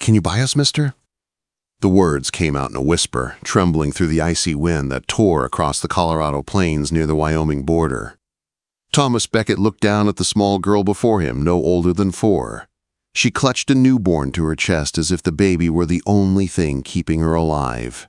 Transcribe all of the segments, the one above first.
Can you buy us, mister?" The words came out in a whisper, trembling through the icy wind that tore across the Colorado plains near the Wyoming border. Thomas Beckett looked down at the small girl before him, no older than 4. She clutched a newborn to her chest as if the baby were the only thing keeping her alive.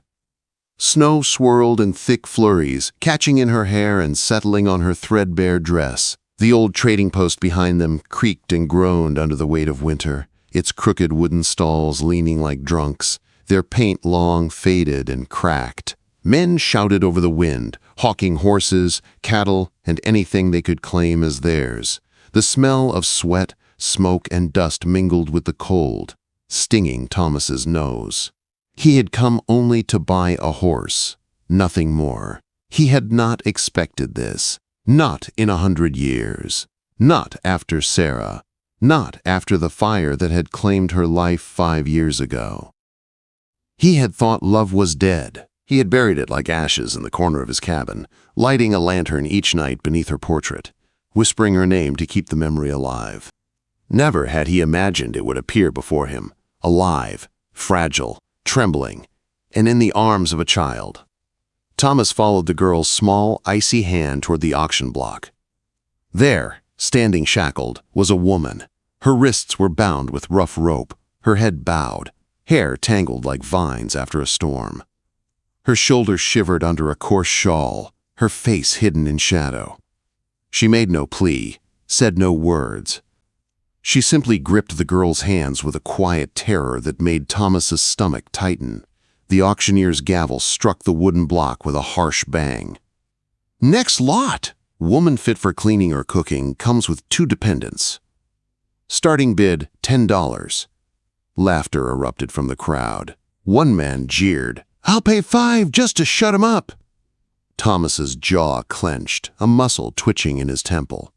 Snow swirled in thick flurries, catching in her hair and settling on her threadbare dress. The old trading post behind them creaked and groaned under the weight of winter, its crooked wooden stalls leaning like drunks, their paint long faded and cracked. Men shouted over the wind, hawking horses, cattle, and anything they could claim as theirs. The smell of sweat, smoke, and dust mingled with the cold, stinging Thomas's nose. He had come only to buy a horse, nothing more. He had not expected this. Not in 100 years. Not after Sarah. Not after the fire that had claimed her life 5 years ago. He had thought love was dead. He had buried it like ashes in the corner of his cabin, lighting a lantern each night beneath her portrait, whispering her name to keep the memory alive. Never had he imagined it would appear before him, alive, fragile, trembling, and in the arms of a child. Thomas followed the girl's small, icy hand toward the auction block. There, standing shackled, was a woman. Her wrists were bound with rough rope, her head bowed, hair tangled like vines after a storm. Her shoulders shivered under a coarse shawl, her face hidden in shadow. She made no plea, said no words. She simply gripped the girl's hands with a quiet terror that made Thomas's stomach tighten. The auctioneer's gavel struck the wooden block with a harsh bang. "Next lot! Woman fit for cleaning or cooking comes with 2 dependents. Starting bid, $10. Laughter erupted from the crowd. One man jeered, "I'll pay 5 just to shut him up." Thomas's jaw clenched, a muscle twitching in his temple.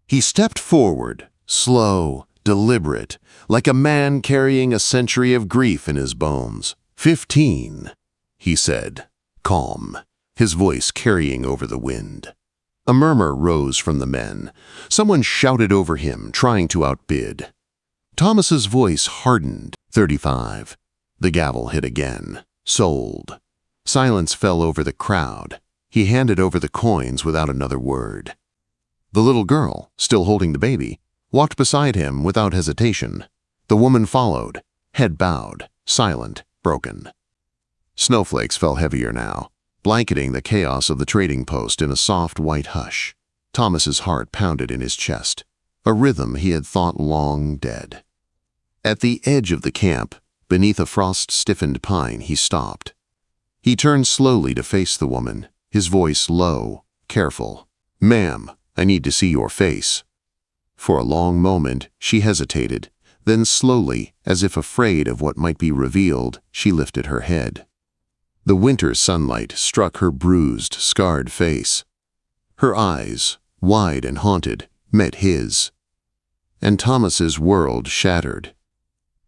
He stepped forward, slow, deliberate, like a man carrying a century of grief in his bones. 15, he said, calm, his voice carrying over the wind. A murmur rose from the men. Someone shouted over him, trying to outbid. Thomas's voice hardened. 35. The gavel hit again. Sold. Silence fell over the crowd. He handed over the coins without another word. The little girl, still holding the baby, walked beside him without hesitation. The woman followed, head bowed, silent, broken. Snowflakes fell heavier now, blanketing the chaos of the trading post in a soft white hush. Thomas's heart pounded in his chest, a rhythm he had thought long dead. At the edge of the camp, beneath a frost-stiffened pine, he stopped. He turned slowly to face the woman, his voice low, careful. "Ma'am, I need to see your face." For a long moment, she hesitated. Then slowly, as if afraid of what might be revealed, she lifted her head. The winter sunlight struck her bruised, scarred face. Her eyes, wide and haunted, met his. And Thomas's world shattered.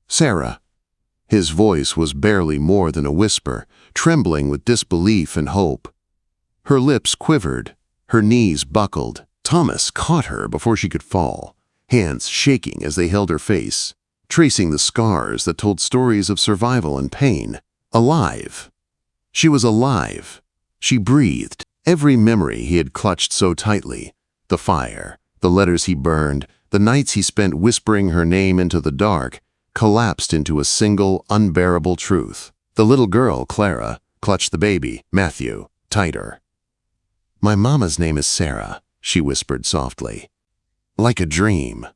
"Sarah." His voice was barely more than a whisper, trembling with disbelief and hope. Her lips quivered, her knees buckled. Thomas caught her before she could fall, hands shaking as they held her face, tracing the scars that told stories of survival and pain. Alive. She was alive. She breathed. Every memory he had clutched so tightly, the fire, the letters he burned, the nights he spent whispering her name into the dark, collapsed into a single, unbearable truth. The little girl, Clara, clutched the baby, Matthew, tighter. "My mama's name is Sarah," she whispered softly. Like a dream.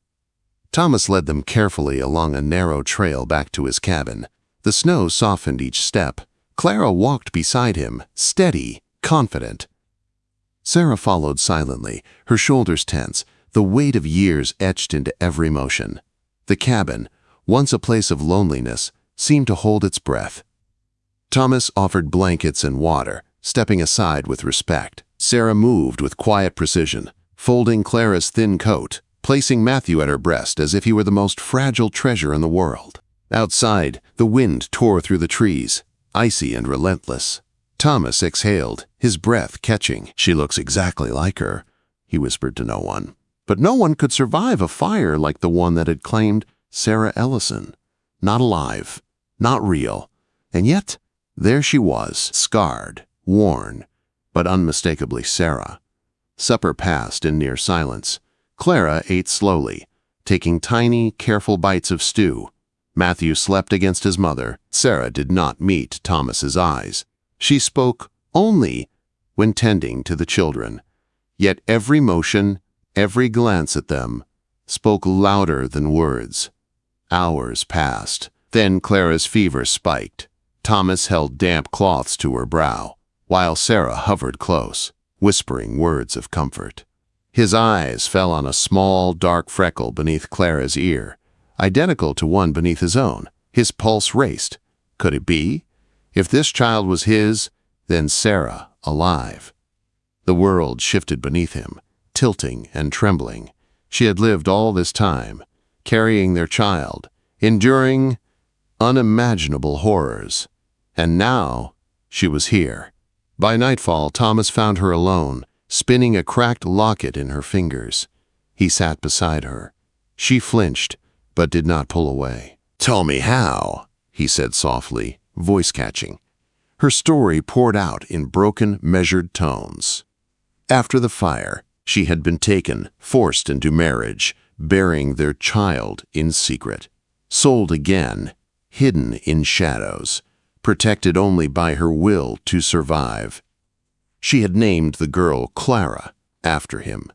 Thomas led them carefully along a narrow trail back to his cabin. The snow softened each step. Clara walked beside him, steady, confident. Sarah followed silently, her shoulders tense, the weight of years etched into every motion. The cabin, once a place of loneliness, seemed to hold its breath. Thomas offered blankets and water, stepping aside with respect. Sarah moved with quiet precision, folding Clara's thin coat, placing Matthew at her breast as if he were the most fragile treasure in the world. Outside, the wind tore through the trees, icy and relentless. Thomas exhaled, his breath catching. "She looks exactly like her," he whispered to no one. But no one could survive a fire like the one that had claimed Sarah Ellison. not alive, not real. And yet, there she was, scarred, worn, but unmistakably Sarah. Supper passed in near silence. Clara ate slowly, taking tiny, careful bites of stew. Matthew slept against his mother. Sarah did not meet Thomas's eyes. She spoke only when tending to the children. Yet every motion, every glance at them, spoke louder than words. Hours passed. Then Clara's fever spiked. Thomas held damp cloths to her brow, while Sarah hovered close, whispering words of comfort. His eyes fell on a small, dark freckle beneath Clara's ear, identical to one beneath his own. His pulse raced. Could it be? If this child was his, then Sarah alive. The world shifted beneath him, tilting and trembling. She had lived all this time, carrying their child, enduring unimaginable horrors. And now she was here. By nightfall, Thomas found her alone, spinning a cracked locket in her fingers. He sat beside her. She flinched, but did not pull away. "Tell me how," he said softly, voice catching. Her story poured out in broken, measured tones. After the fire, she had been taken, forced into marriage, bearing their child in secret. Sold again, hidden in shadows, protected only by her will to survive. She had named the girl Clara after him.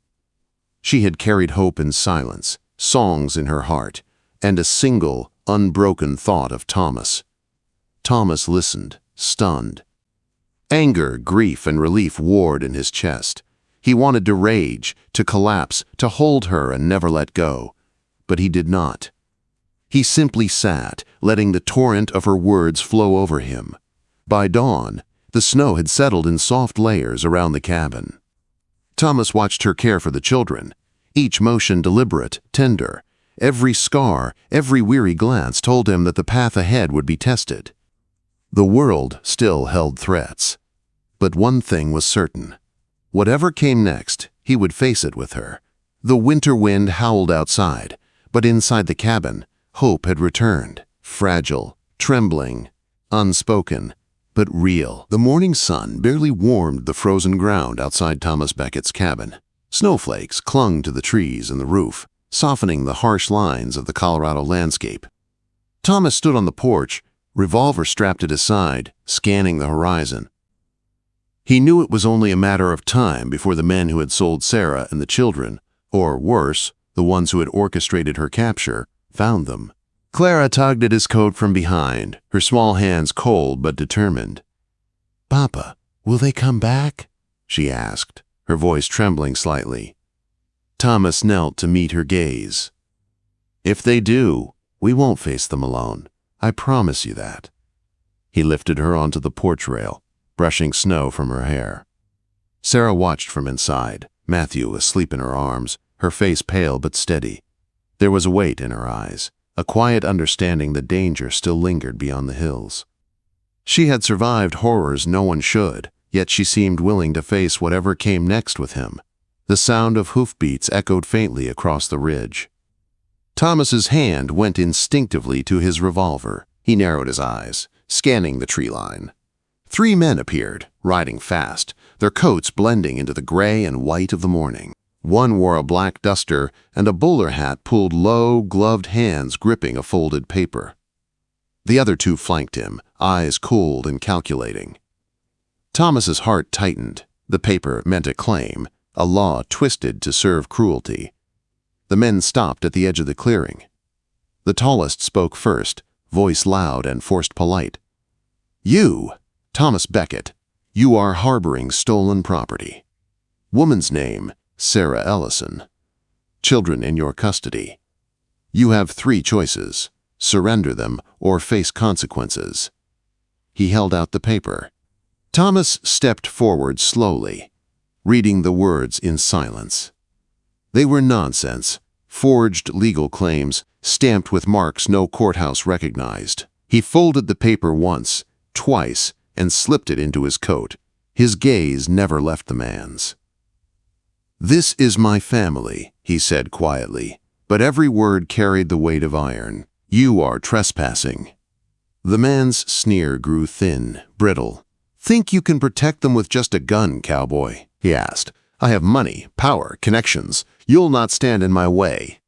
She had carried hope in silence, songs in her heart, and a single, unbroken thought of Thomas. Thomas listened, stunned. Anger, grief, and relief warred in his chest. He wanted to rage, to collapse, to hold her and never let go. But he did not. He simply sat, letting the torrent of her words flow over him. By dawn, the snow had settled in soft layers around the cabin. Thomas watched her care for the children, each motion deliberate, tender. Every scar, every weary glance told him that the path ahead would be tested. The world still held threats. But one thing was certain. Whatever came next, he would face it with her. The winter wind howled outside, but inside the cabin, hope had returned, fragile, trembling, unspoken, but real. The morning sun barely warmed the frozen ground outside Thomas Beckett's cabin. Snowflakes clung to the trees and the roof, softening the harsh lines of the Colorado landscape. Thomas stood on the porch, revolver strapped at his side, scanning the horizon. He knew it was only a matter of time before the men who had sold Sarah and the children, or worse, the ones who had orchestrated her capture, found them. Clara tugged at his coat from behind, her small hands cold but determined. "Papa, will they come back?" she asked, her voice trembling slightly. Thomas knelt to meet her gaze. "If they do, we won't face them alone. I promise you that." He lifted her onto the porch rail, brushing snow from her hair. Sarah watched from inside, Matthew asleep in her arms, her face pale but steady. There was a weight in her eyes, a quiet understanding that danger still lingered beyond the hills. She had survived horrors no one should, yet she seemed willing to face whatever came next with him. The sound of hoofbeats echoed faintly across the ridge. Thomas's hand went instinctively to his revolver. He narrowed his eyes, scanning the tree line. 3 men appeared, riding fast, their coats blending into the gray and white of the morning. One wore a black duster, and a bowler hat pulled low, gloved hands gripping a folded paper. The other 2 flanked him, eyes cold and calculating. Thomas's heart tightened. The paper meant a claim, a law twisted to serve cruelty. The men stopped at the edge of the clearing. The tallest spoke first, voice loud and forced polite. "You, Thomas Beckett, you are harboring stolen property. Woman's name, Sarah Ellison. Children in your custody. You have 3 choices: surrender them or face consequences." He held out the paper. Thomas stepped forward slowly, reading the words in silence. They were nonsense, forged legal claims, stamped with marks no courthouse recognized. He folded the paper once, twice, and slipped it into his coat. His gaze never left the man's. "This is my family," he said quietly, but every word carried the weight of iron. You are trespassing." The man's sneer grew thin, brittle. "Think you can protect them with just a gun, cowboy?" he asked. "I have money, power, connections. You'll not stand in my way."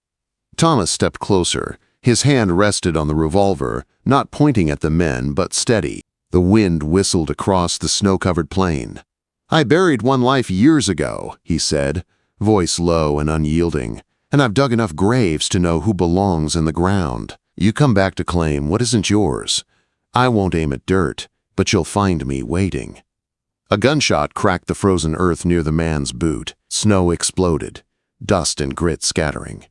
Thomas stepped closer. His hand rested on the revolver, not pointing at the men, but steady. The wind whistled across the snow-covered plain. "I buried one life years ago," he said, voice low and unyielding, "and I've dug enough graves to know who belongs in the ground. You come back to claim what isn't yours. I won't aim at dirt, but you'll find me waiting." A gunshot cracked the frozen earth near the man's boot. Snow exploded, dust and grit scattering.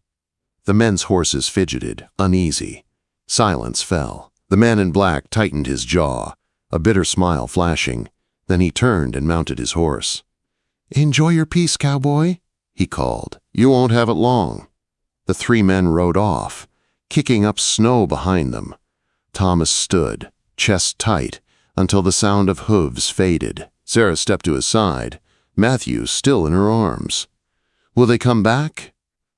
The men's horses fidgeted, uneasy. Silence fell. The man in black tightened his jaw, a bitter smile flashing. Then he turned and mounted his horse. "Enjoy your peace, cowboy," he called. "You won't have it long." The three men rode off, kicking up snow behind them. Thomas stood, chest tight, until the sound of hooves faded. Sarah stepped to his side, Matthew still in her arms. "Will they come back?"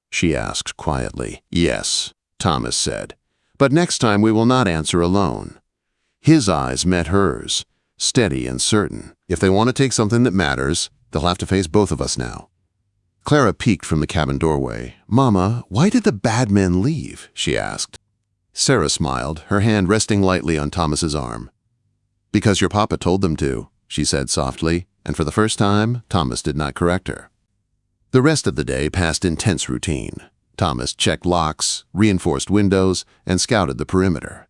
she asked quietly. "Yes," Thomas said, "but next time we will not answer alone." His eyes met hers, steady and certain. "If they want to take something that matters, they'll have to face both of us now." Clara peeked from the cabin doorway. "Mama, why did the bad men leave?" she asked. Sarah smiled, her hand resting lightly on Thomas's arm. "Because your papa told them to," she said softly, and for the first time, Thomas did not correct her. The rest of the day passed in tense routine. Thomas checked locks, reinforced windows, and scouted the perimeter.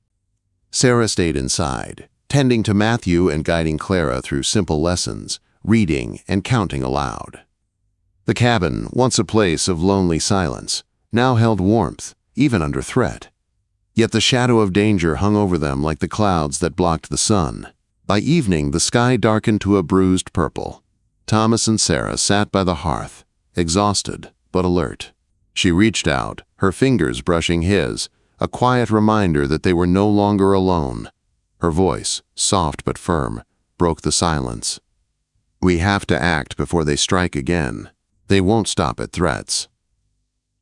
Sarah stayed inside, tending to Matthew and guiding Clara through simple lessons, reading and counting aloud. The cabin, once a place of lonely silence, now held warmth, even under threat. Yet the shadow of danger hung over them like the clouds that blocked the sun. By evening, the sky darkened to a bruised purple. Thomas and Sarah sat by the hearth, exhausted but alert. She reached out, her fingers brushing his, a quiet reminder that they were no longer alone. Her voice, soft but firm, broke the silence. "We have to act before they strike again. They won't stop at threats."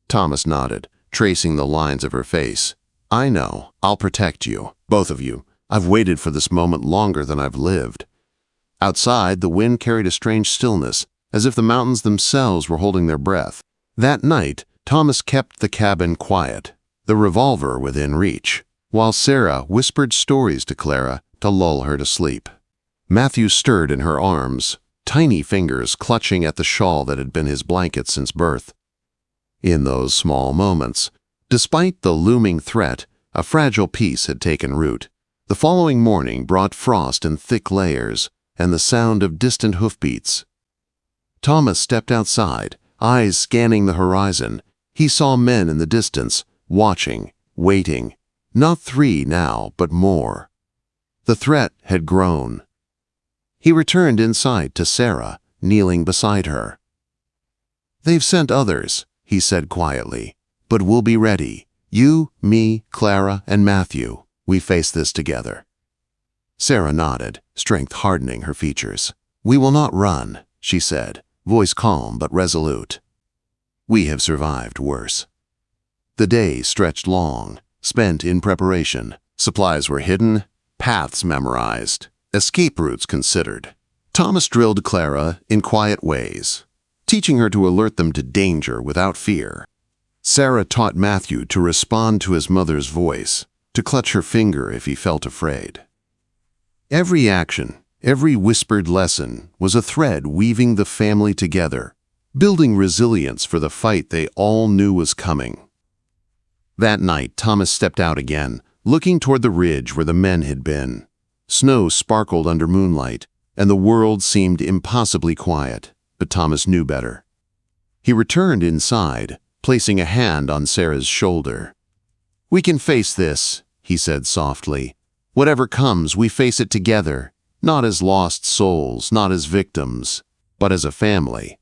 Thomas nodded, tracing the lines of her face. "I know. I'll protect you, both of you. I've waited for this moment longer than I've lived." Outside, the wind carried a strange stillness, as if the mountains themselves were holding their breath. That night, Thomas kept the cabin quiet, the revolver within reach, while Sarah whispered stories to Clara to lull her to sleep. Matthew stirred in her arms, tiny fingers clutching at the shawl that had been his blanket since birth. In those small moments, despite the looming threat, a fragile peace had taken root. The following morning brought frost in thick layers and the sound of distant hoofbeats. Thomas stepped outside, eyes scanning the horizon. He saw men in the distance, watching, waiting. Not three now, but more. The threat had grown. He returned inside to Sarah, kneeling beside her. "They've sent others," he said quietly, "but we'll be ready. You, me, Clara, and Matthew. We face this together." Sarah nodded, strength hardening her features. "We will not run," she said, voice calm but resolute. "We have survived worse." The day stretched long, spent in preparation. Supplies were hidden, paths memorized, escape routes considered. Thomas drilled Clara in quiet ways, teaching her to alert them to danger without fear. Sarah taught Matthew to respond to his mother's voice, to clutch her finger if he felt afraid. Every action, every whispered lesson was a thread weaving the family together, building resilience for the fight they all knew was coming. That night, Thomas stepped out again, looking toward the ridge where the men had been. Snow sparkled under moonlight, and the world seemed impossibly quiet, but Thomas knew better. He returned inside, placing a hand on Sarah's shoulder. "We can face this," he said softly. "Whatever comes, we face it together, not as lost souls, not as victims, but as a family."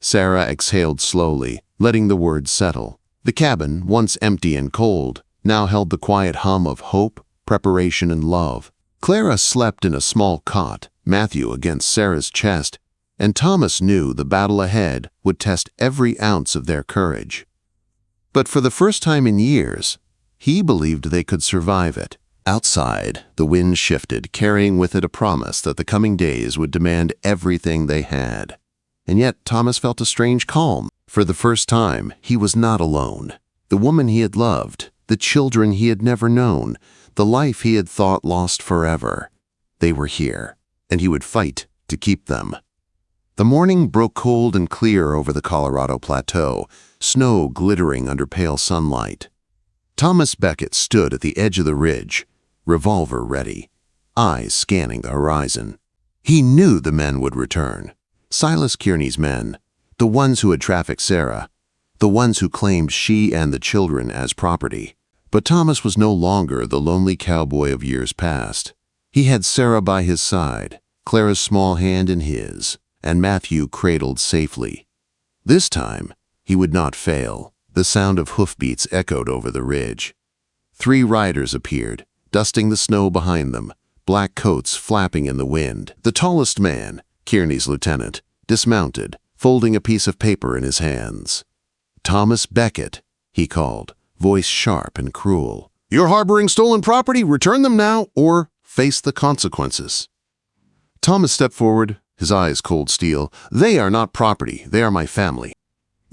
Sarah exhaled slowly, letting the words settle. The cabin, once empty and cold, now held the quiet hum of hope, preparation, and love. Clara slept in a small cot, Matthew against Sarah's chest, and Thomas knew the battle ahead would test every ounce of their courage. But for the first time in years, He believed they could survive it. Outside, the wind shifted, carrying with it a promise that the coming days would demand everything they had. And yet Thomas felt a strange calm. For the first time, he was not alone. The woman he had loved, the children he had never known, the life he had thought lost forever. They were here, and he would fight to keep them. The morning broke cold and clear over the Colorado Plateau, snow glittering under pale sunlight. Thomas Beckett stood at the edge of the ridge, revolver ready, eyes scanning the horizon. He knew the men would return. Silas Kearney's men, the ones who had trafficked Sarah, the ones who claimed she and the children as property. But Thomas was no longer the lonely cowboy of years past. He had Sarah by his side, Clara's small hand in his, and Matthew cradled safely. This time, he would not fail. The sound of hoofbeats echoed over the ridge. 3 riders appeared, dusting the snow behind them, black coats flapping in the wind. The tallest man, Kearney's lieutenant, dismounted, folding a piece of paper in his hands. "Thomas Beckett," he called, voice sharp and cruel. "You're harboring stolen property. Return them now, or face the consequences." Thomas stepped forward, his eyes cold steel. "They are not property. They are my family.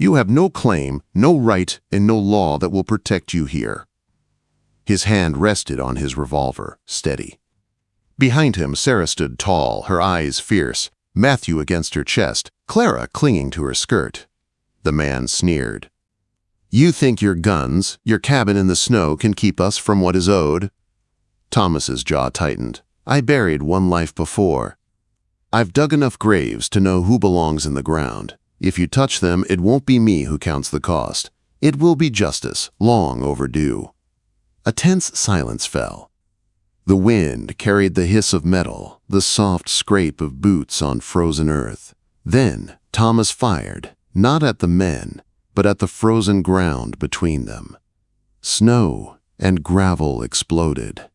You have no claim, no right, and no law that will protect you here." His hand rested on his revolver, steady. Behind him, Sarah stood tall, her eyes fierce, Matthew against her chest, Clara clinging to her skirt. The man sneered. "You think your guns, your cabin in the snow can keep us from what is owed?" Thomas's jaw tightened. "I buried one life before. I've dug enough graves to know who belongs in the ground. If you touch them, it won't be me who counts the cost. It will be justice, long overdue." A tense silence fell. The wind carried the hiss of metal, the soft scrape of boots on frozen earth. Then Thomas fired, not at the men, but at the frozen ground between them. Snow and gravel exploded.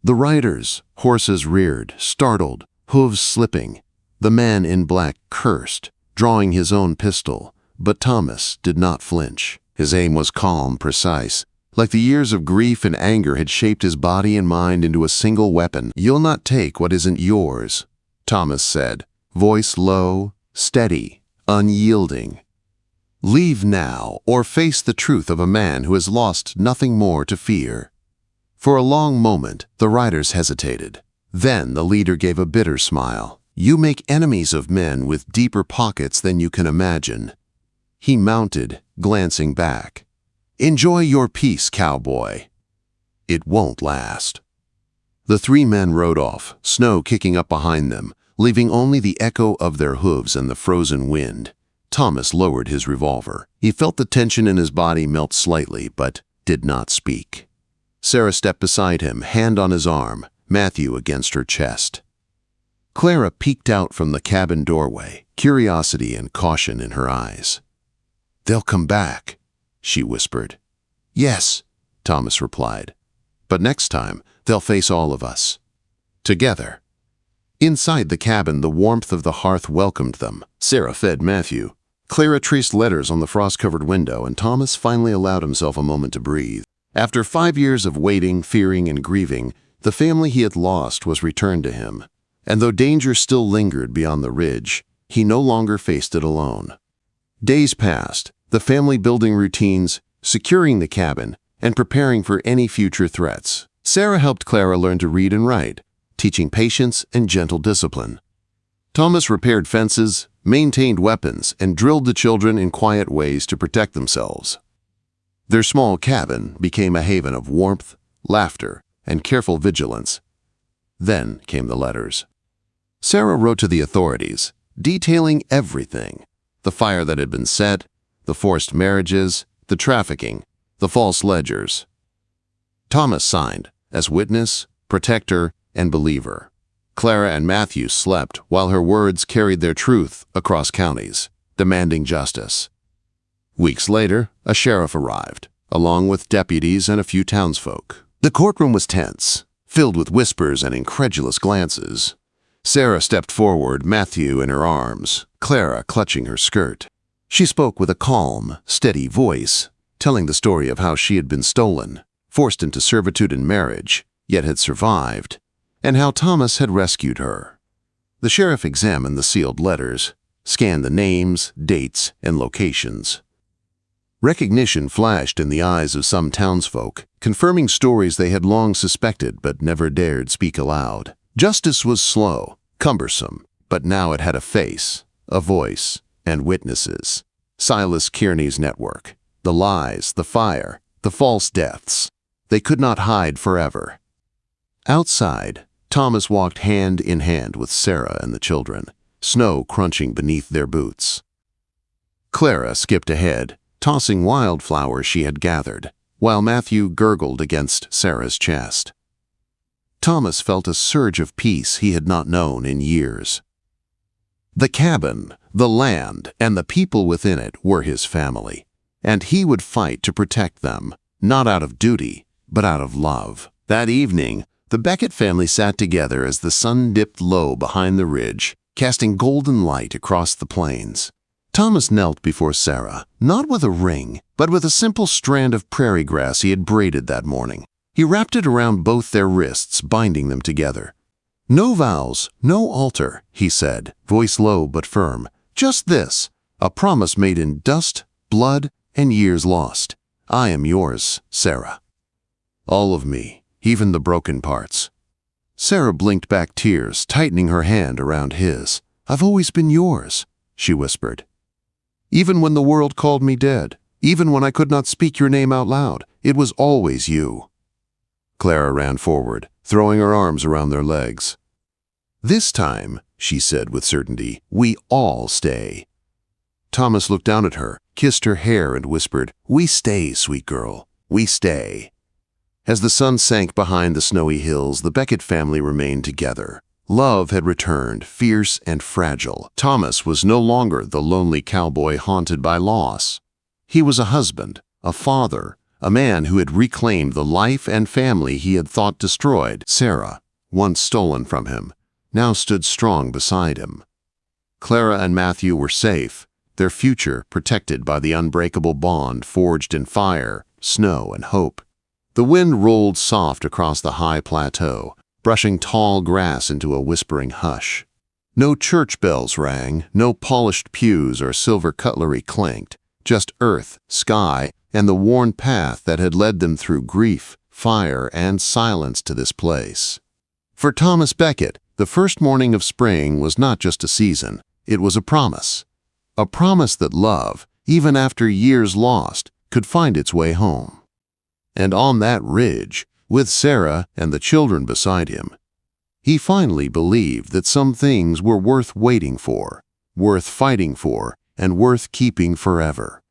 The riders, horses reared, startled, hooves slipping. The man in black cursed, drawing his own pistol, but Thomas did not flinch. His aim was calm, precise, like the years of grief and anger had shaped his body and mind into a single weapon. "You'll not take what isn't yours," Thomas said, voice low, steady, unyielding. "Leave now, or face the truth of a man who has lost nothing more to fear." For a long moment, the riders hesitated. Then the leader gave a bitter smile. "You make enemies of men with deeper pockets than you can imagine." He mounted, glancing back. "Enjoy your peace, cowboy. It won't last." The 3 men rode off, snow kicking up behind them, leaving only the echo of their hooves and the frozen wind. Thomas lowered his revolver. He felt the tension in his body melt slightly, but did not speak. Sarah stepped beside him, hand on his arm, Matthew against her chest. Clara peeked out from the cabin doorway, curiosity and caution in her eyes. "They'll come back," she whispered. "Yes," Thomas replied. "But next time, they'll face all of us. Together." Inside the cabin, the warmth of the hearth welcomed them. Sarah fed Matthew. Clara traced letters on the frost-covered window, and Thomas finally allowed himself a moment to breathe. After 5 years of waiting, fearing, and grieving, the family he had lost was returned to him. And though danger still lingered beyond the ridge, he no longer faced it alone. Days passed, the family building routines, securing the cabin, and preparing for any future threats. Sarah helped Clara learn to read and write, teaching patience and gentle discipline. Thomas repaired fences, maintained weapons, and drilled the children in quiet ways to protect themselves. Their small cabin became a haven of warmth, laughter, and careful vigilance. Then came the letters. Sarah wrote to the authorities, detailing everything: the fire that had been set, the forced marriages, the trafficking, the false ledgers. Thomas signed as witness, protector, and believer. Clara and Matthew slept while her words carried their truth across counties, demanding justice. Weeks later, a sheriff arrived, along with deputies and a few townsfolk. The courtroom was tense, filled with whispers and incredulous glances. Sarah stepped forward, Matthew in her arms, Clara clutching her skirt. She spoke with a calm, steady voice, telling the story of how she had been stolen, forced into servitude and marriage, yet had survived, and how Thomas had rescued her. The sheriff examined the sealed letters, scanned the names, dates, and locations. Recognition flashed in the eyes of some townsfolk, confirming stories they had long suspected but never dared speak aloud. Justice was slow, cumbersome, but now it had a face, a voice, and witnesses. Silas Kearney's network, the lies, the fire, the false deaths. They could not hide forever. Outside, Thomas walked hand in hand with Sarah and the children, snow crunching beneath their boots. Clara skipped ahead, tossing wildflowers she had gathered, while Matthew gurgled against Sarah's chest. Thomas felt a surge of peace he had not known in years. The cabin, the land, and the people within it were his family, and he would fight to protect them, not out of duty, but out of love. That evening, the Beckett family sat together as the sun dipped low behind the ridge, casting golden light across the plains. Thomas knelt before Sarah, not with a ring, but with a simple strand of prairie grass he had braided that morning. He wrapped it around both their wrists, binding them together. "No vows, no altar," he said, voice low but firm. "Just this, a promise made in dust, blood, and years lost. I am yours, Sarah. All of me, even the broken parts." Sarah blinked back tears, tightening her hand around his. "I've always been yours," she whispered. "Even when the world called me dead, even when I could not speak your name out loud, it was always you." Clara ran forward, throwing her arms around their legs. "This time," she said with certainty, "we all stay." Thomas looked down at her, kissed her hair, and whispered, "We stay, sweet girl, we stay." As the sun sank behind the snowy hills, the Beckett family remained together. Love had returned, fierce and fragile. Thomas was no longer the lonely cowboy haunted by loss. He was a husband, a father, a man who had reclaimed the life and family he had thought destroyed. Sarah, once stolen from him, now stood strong beside him. Clara and Matthew were safe, their future protected by the unbreakable bond forged in fire, snow, and hope. The wind rolled soft across the high plateau, brushing tall grass into a whispering hush. No church bells rang, no polished pews or silver cutlery clanked, just earth, sky, and the worn path that had led them through grief, fire, and silence to this place. For Thomas Beckett, the first morning of spring was not just a season, it was a promise that love, even after years lost, could find its way home. And on that ridge, with Sarah and the children beside him, he finally believed that some things were worth waiting for, worth fighting for, and worth keeping forever.